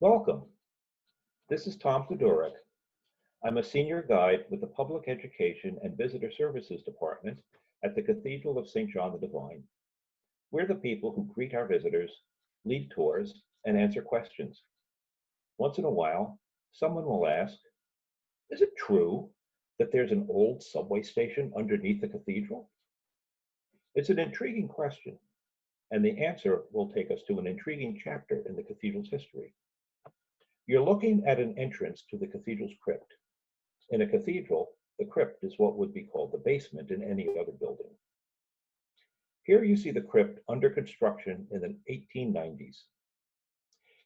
Welcome. This is Tom Fedorek. I'm a senior guide with the Public Education and Visitor Services Department at the Cathedral of St. John the Divine. We're the people who greet our visitors, lead tours, and answer questions. Once in a while, someone will ask, is it true that there's an old subway station underneath the cathedral? It's an intriguing question, and the answer will take us to an intriguing chapter in the cathedral's history. You're looking at an entrance to the cathedral's crypt. In a cathedral, the crypt is what would be called the basement in any other building. Here you see the crypt under construction in the 1890s.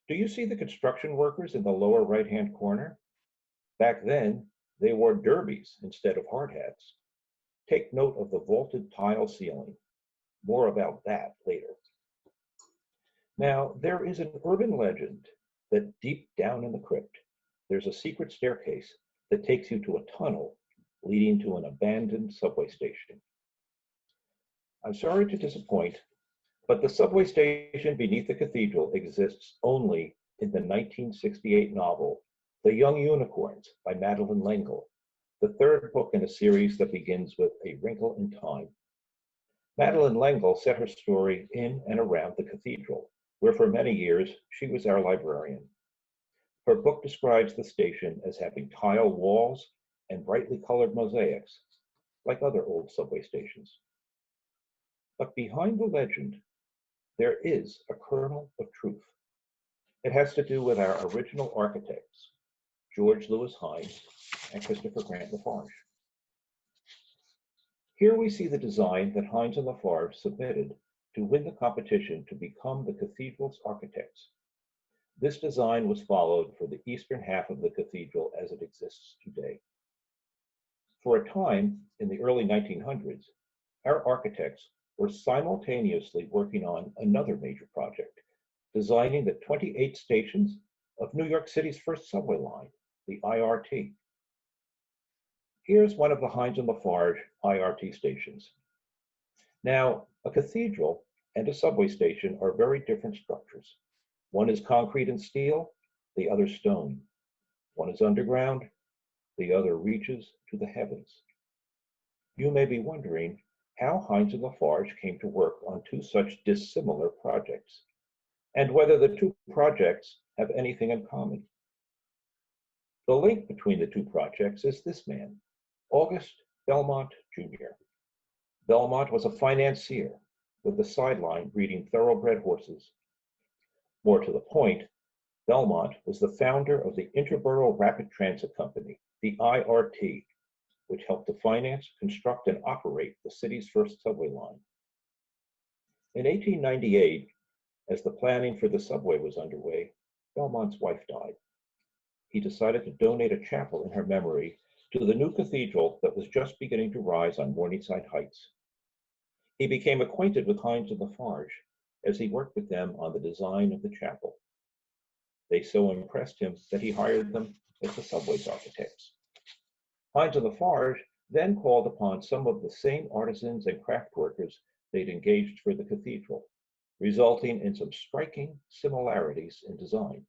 Do you see the construction workers in the lower right-hand corner? Back then, they wore derbies instead of hard hats. Take note of the vaulted tile ceiling. More about that later. Now, there is an urban legend that deep down in the crypt, there's a secret staircase that takes you to a tunnel leading to an abandoned subway station. I'm sorry to disappoint, but the subway station beneath the cathedral exists only in the 1968 novel, The Young Unicorns by Madeleine L'Engle, the third book in a series that begins with A Wrinkle in Time. Madeleine L'Engle set her story in and around the cathedral, where for many years she was our librarian. Her book describes the station as having tile walls and brightly colored mosaics, like other old subway stations. But behind the legend, there is a kernel of truth. It has to do with our original architects, George Louis Hines and Christopher Grant Lafarge. Here we see the design that Hines and Lafarge submitted to win the competition to become the cathedral's architects. This design was followed for the eastern half of the cathedral as it exists today. For a time, in the early 1900s, our architects were simultaneously working on another major project, designing the 28 stations of New York City's first subway line, the IRT. Here's one of the Hines and Lafarge IRT stations. Now, a cathedral and a subway station are very different structures. One is concrete and steel, the other stone. One is underground, the other reaches to the heavens. You may be wondering how Hines and Lafarge came to work on two such dissimilar projects, and whether the two projects have anything in common. The link between the two projects is this man, August Belmont Jr. Belmont was a financier with a sideline breeding thoroughbred horses. More to the point, Belmont was the founder of the Interborough Rapid Transit Company, the IRT, which helped to finance, construct, and operate the city's first subway line. In 1898, as the planning for the subway was underway, Belmont's wife died. He decided to donate a chapel in her memory to the new cathedral that was just beginning to rise on Morningside Heights. He became acquainted with Hines and Lafarge as he worked with them on the design of the chapel. They so impressed him that he hired them as the subway's architects. Hines and Lafarge then called upon some of the same artisans and craft workers they'd engaged for the cathedral, resulting in some striking similarities in design.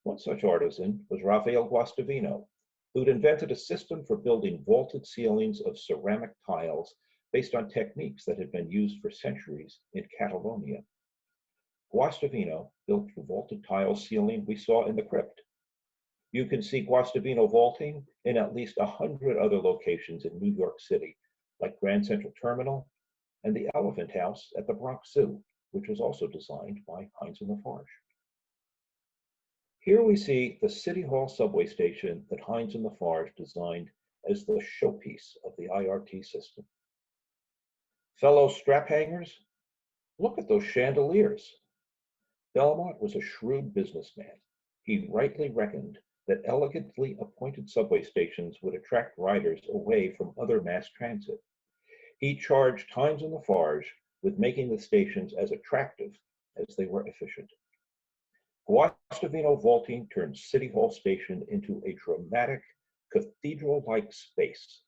One such artisan was Raphael Guastavino, who'd invented a system for building vaulted ceilings of ceramic tiles based on techniques that had been used for centuries in Catalonia. Guastavino built the vaulted tile ceiling we saw in the crypt. You can see Guastavino vaulting in at least 100 other locations in New York City, like Grand Central Terminal and the Elephant House at the Bronx Zoo, which was also designed by Hines and Lafarge. Here we see the City Hall subway station that Hines and Lafarge designed as the showpiece of the IRT system. Fellow strap hangers, look at those chandeliers. Belmont was a shrewd businessman. He rightly reckoned that elegantly appointed subway stations would attract riders away from other mass transit. He charged Hines and Lafarge with making the stations as attractive as they were efficient. Guastavino vaulting turned City Hall Station into a dramatic, cathedral-like space.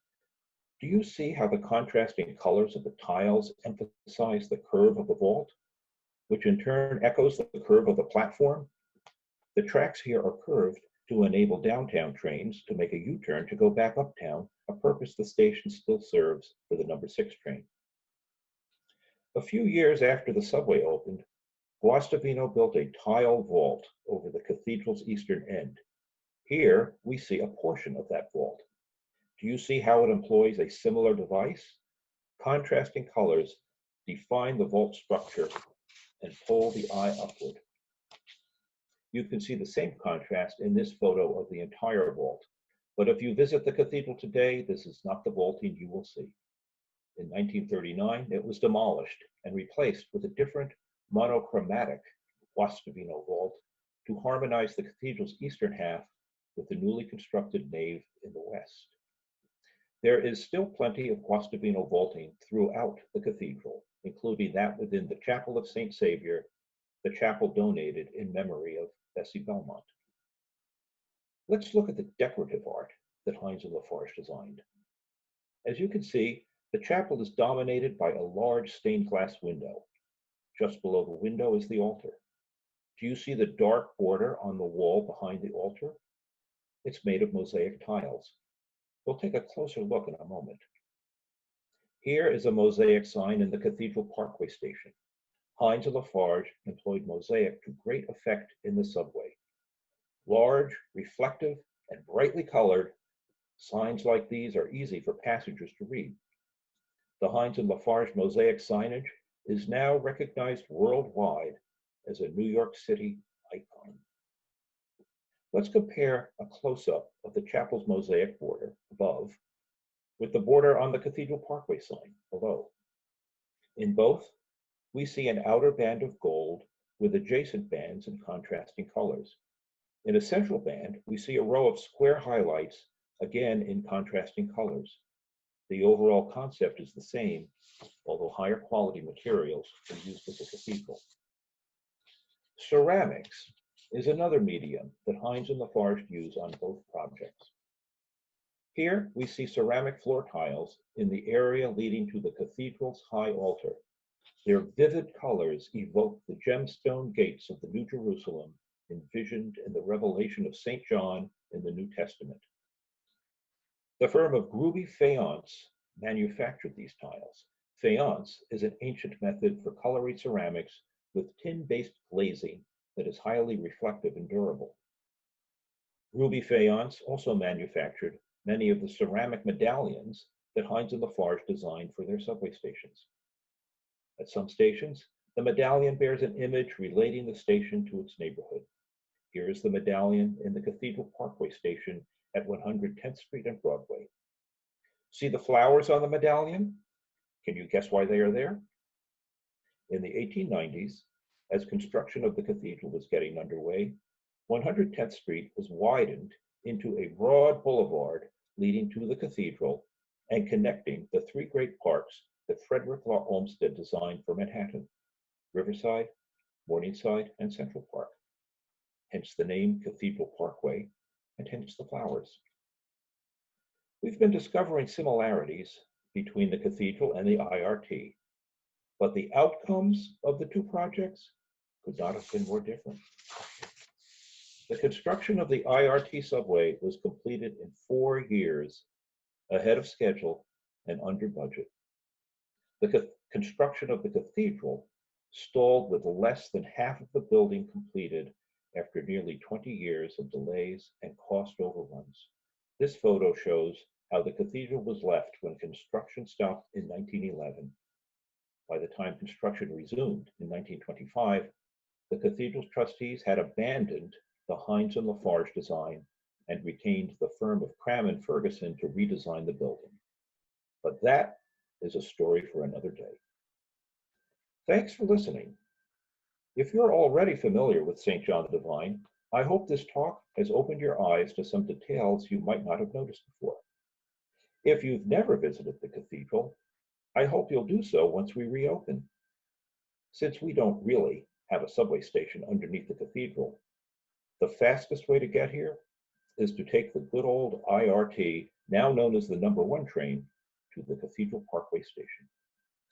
Do you see how the contrasting colors of the tiles emphasize the curve of the vault, which in turn echoes the curve of the platform? The tracks here are curved to enable downtown trains to make a U-turn to go back uptown, a purpose the station still serves for the number 6 train. A few years after the subway opened, Guastavino built a tile vault over the cathedral's eastern end. Here, we see a portion of that vault. Do you see how it employs a similar device? Contrasting colors define the vault structure and pull the eye upward. You can see the same contrast in this photo of the entire vault. But if you visit the cathedral today, this is not the vaulting you will see. In 1939, it was demolished and replaced with a different monochromatic Guastavino vault to harmonize the cathedral's eastern half with the newly constructed nave in the west. There is still plenty of Guastavino vaulting throughout the cathedral, including that within the Chapel of St. Saviour, the chapel donated in memory of Bessie Belmont. Let's look at the decorative art that Hines and Lafarge designed. As you can see, the chapel is dominated by a large stained glass window. Just below the window is the altar. Do you see the dark border on the wall behind the altar? It's made of mosaic tiles. We'll take a closer look in a moment. Here is a mosaic sign in the Cathedral Parkway station. Hines and Lafarge employed mosaic to great effect in the subway. Large, reflective, and brightly colored, signs like these are easy for passengers to read. The Hines and Lafarge mosaic signage is now recognized worldwide as a New York City icon. Let's compare a close-up of the chapel's mosaic border above with the border on the Cathedral Parkway sign below. In both, we see an outer band of gold with adjacent bands in contrasting colors. In a central band, we see a row of square highlights, again in contrasting colors. The overall concept is the same, although higher quality materials are used at the cathedral. Ceramics is another medium that Hines and Lafarge use on both projects. Here we see ceramic floor tiles in the area leading to the cathedral's high altar. Their vivid colors evoke the gemstone gates of the New Jerusalem envisioned in the revelation of St. John in the New Testament. The firm of Gruby Faience manufactured these tiles. Faience is an ancient method for coloring ceramics with tin-based glazing that is highly reflective and durable. Gruby Faience also manufactured many of the ceramic medallions that Hines and Lafarge designed for their subway stations. At some stations, the medallion bears an image relating the station to its neighborhood. Here is the medallion in the Cathedral Parkway station at 110th Street and Broadway. See the flowers on the medallion? Can you guess why they are there? In the 1890s, as construction of the cathedral was getting underway, 110th Street was widened into a broad boulevard leading to the cathedral and connecting the three great parks that Frederick Law Olmsted designed for Manhattan: Riverside, Morningside, and Central Park. Hence the name Cathedral Parkway, and hence the flowers. We've been discovering similarities between the cathedral and the IRT, but the outcomes of the two projects could not have been more different. The construction of the IRT subway was completed in 4 years, ahead of schedule and under budget. The construction of the cathedral stalled with less than half of the building completed after nearly 20 years of delays and cost overruns. This photo shows how the cathedral was left when construction stopped in 1911. By the time construction resumed in 1925, the cathedral's trustees had abandoned the Hines and Lafarge design and retained the firm of Cram and Ferguson to redesign the building. But that is a story for another day. Thanks for listening. If you're already familiar with St. John the Divine, I hope this talk has opened your eyes to some details you might not have noticed before. If you've never visited the cathedral, I hope you'll do so once we reopen. Since we don't really have a subway station underneath the cathedral, the fastest way to get here is to take the good old IRT, now known as the number 1 train, to the Cathedral Parkway station.